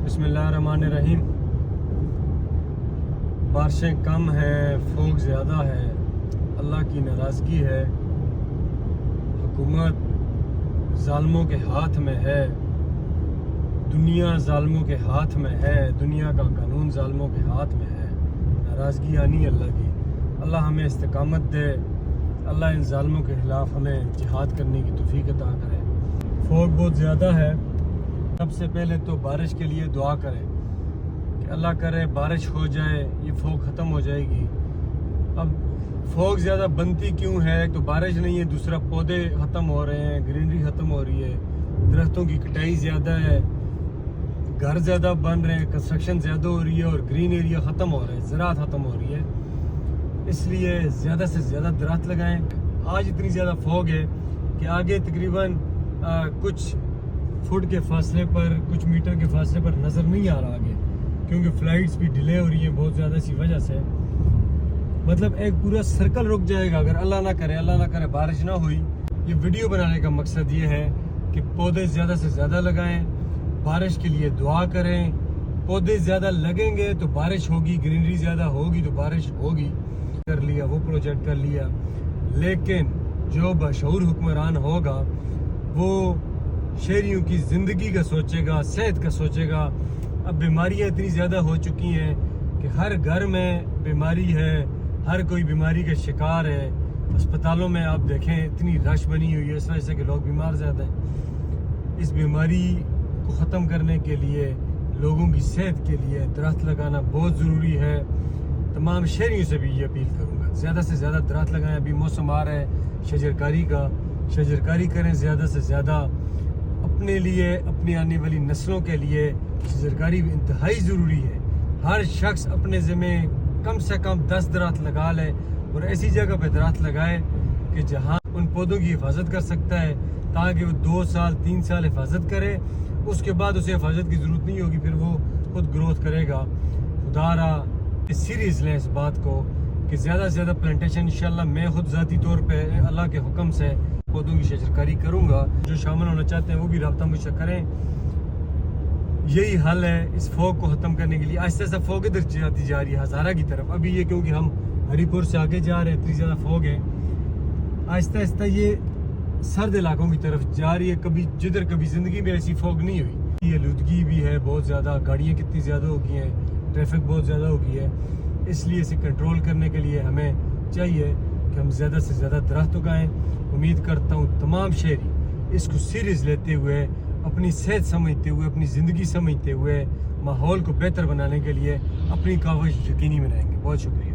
بسم اللہ الرحمن الرحیم۔ بارشیں کم ہیں، فوگ زیادہ ہے، اللہ کی ناراضگی ہے، حکومت ظالموں کے ہاتھ میں ہے، دنیا ظالموں کے ہاتھ میں ہے، دنیا کا قانون ظالموں کے ہاتھ میں ہے۔ ناراضگی آنی اللہ کی۔ اللہ ہمیں استقامت دے، اللہ ان ظالموں کے خلاف ہمیں جہاد کرنے کی توفیق عطا کرے۔ فوگ بہت زیادہ ہے۔ سب سے پہلے تو بارش کے لیے دعا کریں کہ اللہ کرے بارش ہو جائے، یہ فوگ ختم ہو جائے گی۔ اب فوگ زیادہ بنتی کیوں ہے؟ تو بارش نہیں ہے، دوسرا پودے ختم ہو رہے ہیں، گرینری ختم ہو رہی ہے، درختوں کی کٹائی زیادہ ہے، گھر زیادہ بن رہے ہیں، کنسٹرکشن زیادہ ہو رہی ہے اور گرین ایریا ختم ہو رہا ہے، زراعت ختم ہو رہی ہے۔ اس لیے زیادہ سے زیادہ درخت لگائیں۔ آج اتنی زیادہ فوگ ہے کہ آگے تقریباً کچھ فٹ کے فاصلے پر، کچھ میٹر کے فاصلے پر نظر نہیں آ رہا آگے، کیونکہ فلائٹس بھی ڈیلے ہو رہی ہیں بہت زیادہ اسی وجہ سے۔ مطلب ایک پورا سرکل رک جائے گا اگر اللہ نہ کرے بارش نہ ہوئی۔ یہ ویڈیو بنانے کا مقصد یہ ہے کہ پودے زیادہ سے زیادہ لگائیں، بارش کے لیے دعا کریں۔ پودے زیادہ لگیں گے تو بارش ہوگی، گرینری زیادہ ہوگی تو بارش ہوگی۔ کر لیا وہ پروجیکٹ کر لیا، لیکن جو بشعور حکمران ہوگا وہ شہریوں کی زندگی کا سوچے گا، صحت کا سوچے گا۔ اب بیماریاں اتنی زیادہ ہو چکی ہیں کہ ہر گھر میں بیماری ہے، ہر کوئی بیماری کا شکار ہے۔ اسپتالوں میں آپ دیکھیں اتنی رش بنی ہوئی ہے اس وجہ سے کہ لوگ بیمار زیادہ ہیں۔ اس بیماری کو ختم کرنے کے لیے، لوگوں کی صحت کے لیے درخت لگانا بہت ضروری ہے۔ تمام شہریوں سے بھی یہ اپیل کروں گا، زیادہ سے زیادہ درخت لگائیں۔ ابھی موسم آ رہا ہے شجرکاری کا، شجرکاری کریں زیادہ سے زیادہ۔ اپنے لیے، اپنی آنے والی نسلوں کے لیے شجرکاری بھی انتہائی ضروری ہے۔ ہر شخص اپنے ذمہ کم سے کم 10 درخت لگا لے اور ایسی جگہ پہ درخت لگائے کہ جہاں ان پودوں کی حفاظت کر سکتا ہے، تاکہ وہ 2 سال 3 سال حفاظت کرے، اس کے بعد اسے حفاظت کی ضرورت نہیں ہوگی، پھر وہ خود گروتھ کرے گا۔ خدا را سیریس لیں اس بات کو کہ زیادہ سے زیادہ پلانٹیشن انشاءاللہ میں خود ذاتی طور پہ اللہ کے حکم سے پودوں کی شجرکاری کروں گا۔ جو شامل ہونا چاہتے ہیں وہ بھی رابطہ مجھ سے کریں۔ یہی حل ہے اس فوگ کو ختم کرنے کے لیے۔ آہستہ آہستہ فوگ ادھر جاتی جا رہی ہے ہزارہ کی طرف۔ ابھی یہ کیونکہ ہم ہری پور سے آگے جا رہے ہیں، اتنی زیادہ فوگ ہے، آہستہ آہستہ یہ سرد علاقوں کی طرف جا رہی ہے۔ کبھی زندگی میں ایسی فوگ نہیں ہوئی۔ یہ آلودگی بھی ہے بہت زیادہ، گاڑیاں کتنی زیادہ ہو گئی ہیں، ٹریفک بہت زیادہ ہو گئی ہے۔ اس لیے اسے کنٹرول کرنے کے لیے ہمیں چاہیے کہ ہم زیادہ سے زیادہ درخت اگائیں۔ امید کرتا ہوں تمام شہری اس کو سیریس لیتے ہوئے، اپنی صحت سمجھتے ہوئے، اپنی زندگی سمجھتے ہوئے، ماحول کو بہتر بنانے کے لیے اپنی کاوش یقینی بنائیں گے۔ بہت شکریہ۔